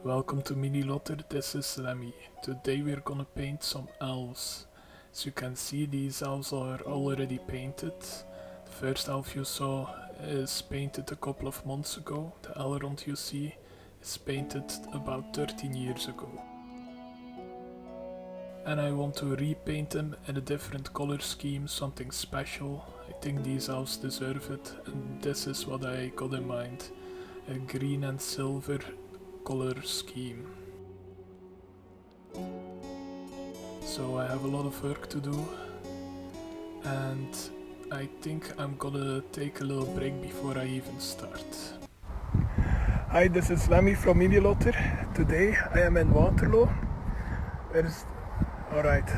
Welcome to Mini Lotter, this is Lemmy. Today we're gonna paint some elves. As you can see, these elves are already painted. The first elf you saw is painted a couple of months ago. The Elrond you see is painted about 13 years ago. And I want to repaint them in a different color scheme, something special. I think these elves deserve it, and this is what I got in mind. A green and silver color scheme. So I have a lot of work to do, and I think I'm gonna take a little break before I even start. Hi, this is Lemmy from Mini Lotter. Today I am in Waterloo. Alright.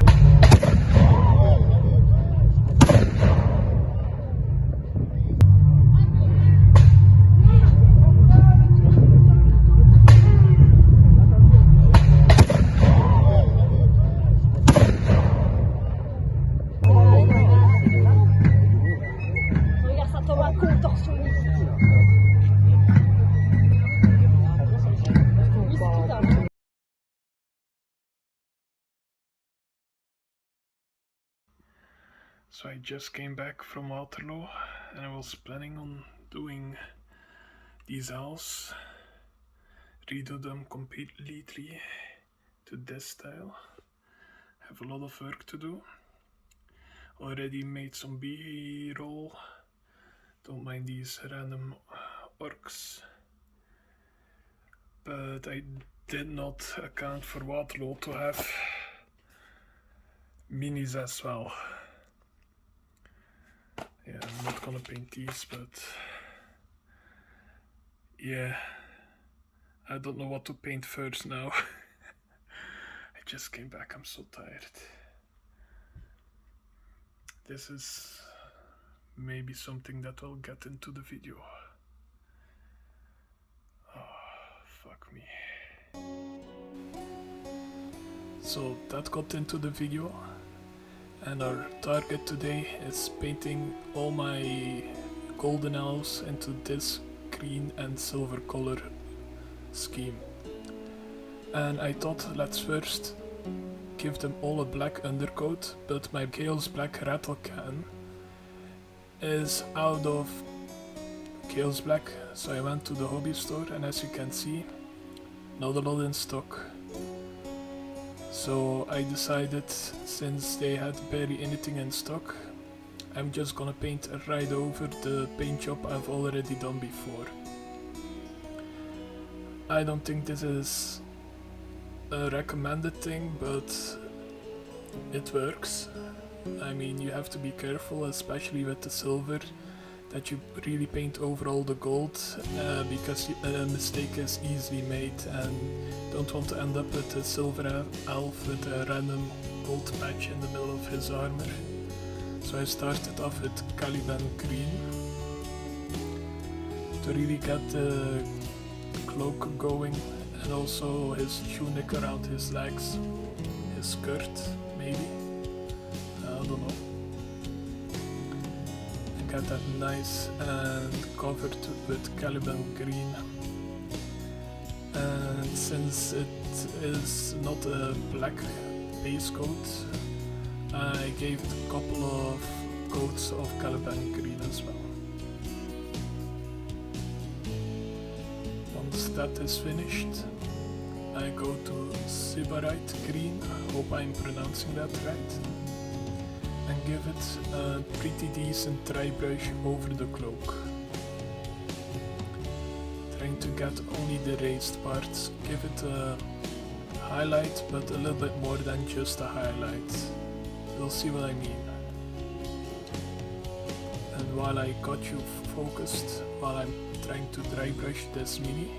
So I just came back from Waterloo and I was planning on doing these elves, redo them completely to this style. I have a lot of work to do. Already made some B-roll. Don't mind these random orcs. But I did not account for Waterloo to have minis as well. Yeah, I'm not gonna paint these, but yeah, I don't know what to paint first now. I just came back, I'm so tired. This is maybe something that will get into the video. Oh, fuck me. So that got into the video. And our target today is painting all my golden elves into this green and silver color scheme. And I thought, let's first give them all a black undercoat, but my Chaos Black rattle can is out of Chaos Black, so I went to the hobby store, and as you can see, not a lot in stock. So I decided, since they had barely anything in stock, I'm just gonna paint right over the paint job I've already done before. I don't think this is a recommended thing, but it works. I mean, you have to be careful, especially with the silver, that you really paint over all the gold, because a mistake is easily made, and don't want to end up with a silver elf with a random gold patch in the middle of his armor. So I started off with Caliban green to really get the cloak going, and also his tunic around his legs, his skirt maybe, I don't know. Get that nice and covered with caliban green. And since it is not a black base coat, I gave it a couple of coats of caliban green as well. Once that is finished, I go to sybarite green, hope I'm pronouncing that right, and give it a pretty decent dry brush over the cloak. Trying to get only the raised parts, give it a highlight, but a little bit more than just a highlight. You'll see what I mean. And while I got you focused, while I'm trying to dry brush this mini,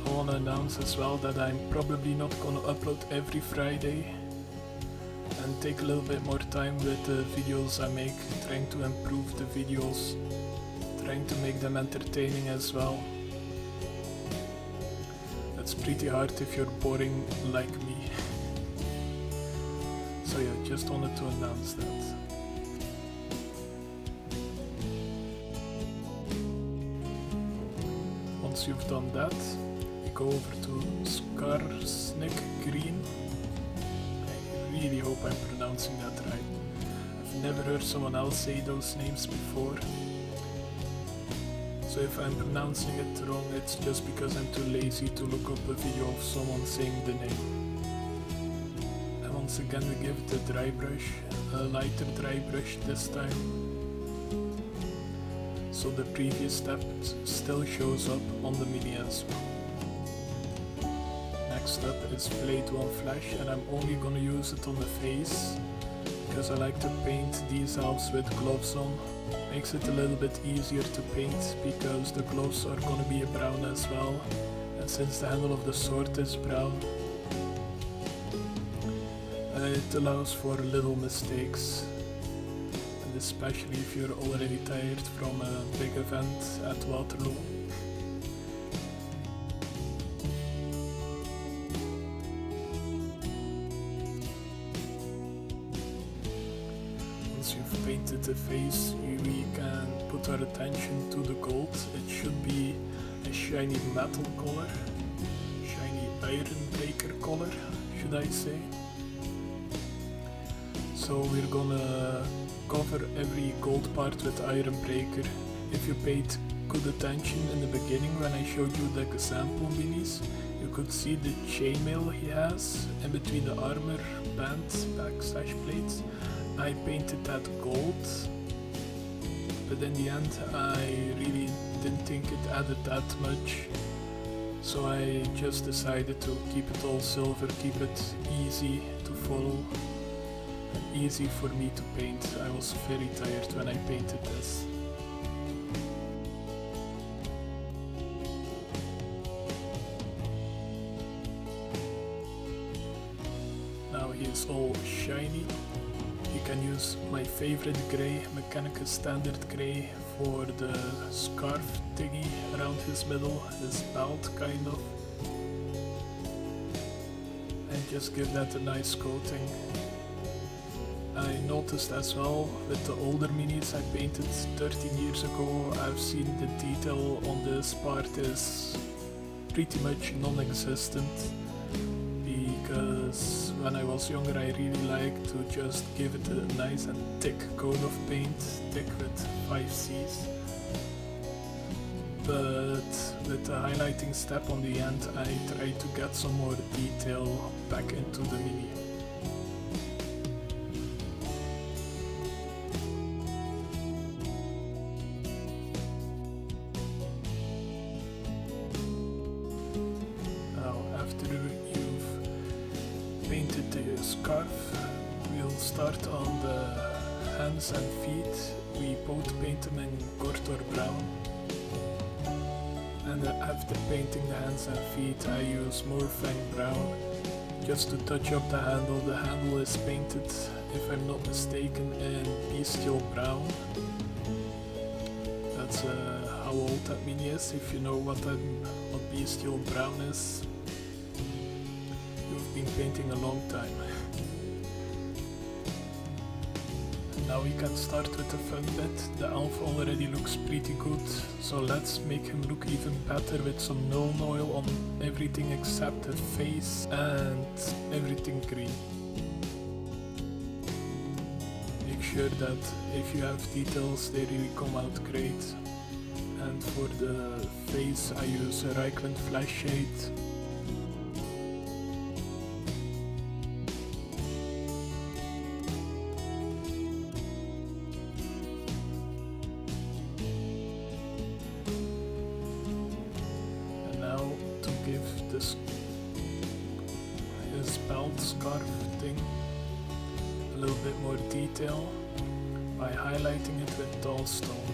I want to announce as well that I'm probably not gonna upload every Friday, and take a little bit more time with the videos I make, trying to improve the videos, trying to make them entertaining as well. That's pretty hard if you're boring like me. So yeah, just wanted to announce that. Once you've done that, we go over to skarsnik green. I really hope I'm pronouncing that right. I've never heard someone else say those names before. So if I'm pronouncing it wrong, it's just because I'm too lazy to look up a video of someone saying the name. And once again we give the dry brush a lighter dry brush this time. So the previous step still shows up on the mini as well. Next up is flayed one flesh, and I'm only gonna use it on the face because I like to paint these elves with gloves on. Makes it a little bit easier to paint because the gloves are gonna be brown as well, and since the handle of the sword is brown, it allows for little mistakes, and especially if you're already tired from a big event at Waterloo. Once you've painted the face, we can put our attention to the gold. It should be a shiny metal color, shiny ironbreaker color, should I say. So we're gonna cover every gold part with ironbreaker. If you paid good attention in the beginning when I showed you the example minis, you could see the chainmail he has in between the armor band backslash plates. I painted that gold, but in the end I really didn't think it added that much, so I just decided to keep it all silver, keep it easy to follow and easy for me to paint. I was very tired when I painted this. Now he is all shiny. You can use my favorite grey, mechanicus standard grey, for the scarf thingy around his middle, his belt kind of. And just give that a nice coating. I noticed as well with the older minis I painted 13 years ago, I've seen the detail on this part is pretty much non-existent. Because when I was younger I really liked to just give it a nice and thick coat of paint, thick with 5 C's. But with the highlighting step on the end I tried to get some more detail back into the mini. Now after you've painted the scarf, we'll start on the hands and feet. We both paint them in gorthor brown, and after painting the hands and feet I use mournfan brown just to touch up the handle. The handle is painted, if I'm not mistaken, in bestial brown. That's how old that mini is, if you know what bestial brown is. You've been painting a long time. Now we can start with the fun bit. The elf already looks pretty good, so let's make him look even better with some nuln oil on everything except the face and everything green. Make sure that if you have details they really come out great. And for the face I use a reikland flash shade. His belt scarf thing a little bit more detail by highlighting it with dawnstone.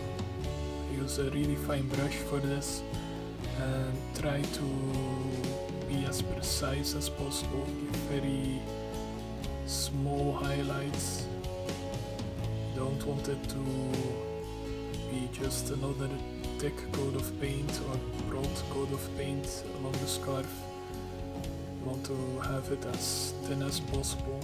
I use a really fine brush for this and try to be as precise as possible, give very small highlights. Don't want it to be just another thick coat of paint or broad coat of paint along the scarf. You want to have it as thin as possible.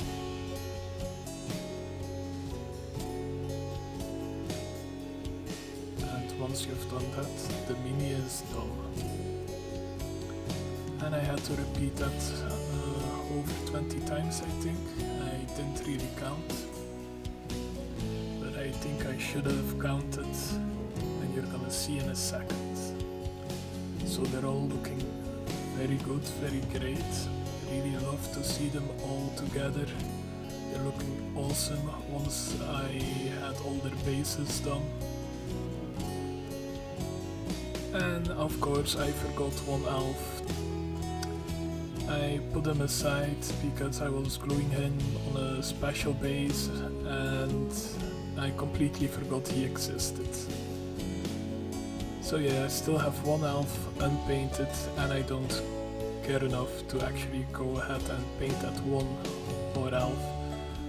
And once you've done that, the mini is done. and I had to repeat that over 20 times, I think. I didn't really count, but I think I should have counted, and you're gonna see in a second. So they're all looking very good, very great. Really love to see them all together. They're looking awesome once I had all their bases done. And of course I forgot one elf. I put him aside because I was gluing him on a special base and I completely forgot he existed. So yeah, I still have one elf unpainted and I don't care enough to actually go ahead and paint that one more elf.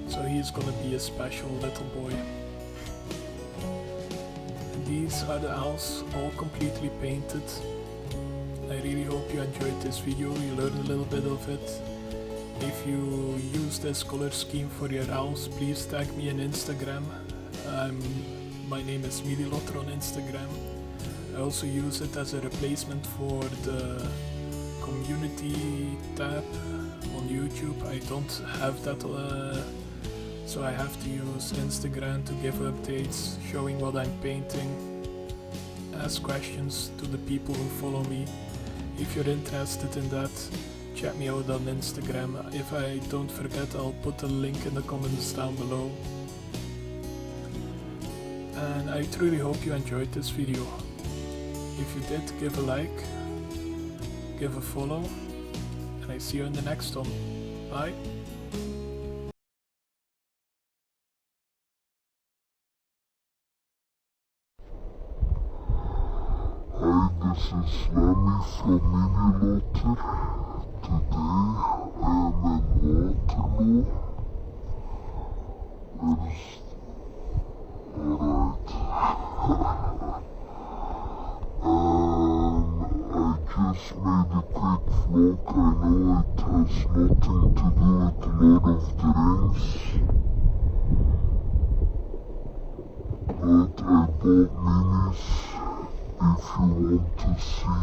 So he's gonna be a special little boy. And these are the elves, all completely painted. I really hope you enjoyed this video, you learned a little bit of it. If you use this color scheme for your elves, please tag me on Instagram. My name is Midilotr on Instagram. I also use it as a replacement for the community tab on YouTube. I don't have that, so I have to use Instagram to give updates showing what I'm painting, ask questions to the people who follow me. If you're interested in that, check me out on Instagram. If I don't forget, I'll put a link in the comments down below. And I truly hope you enjoyed this video. If you did, give a like, give a follow, and I see you in the next one. Bye! Hi, this is Lemmy from Midilotr. Today I am in Waterloo. I just made a quick vlog. I know it has nothing to do with Lord of the Rings, but I bought minis if you want to see.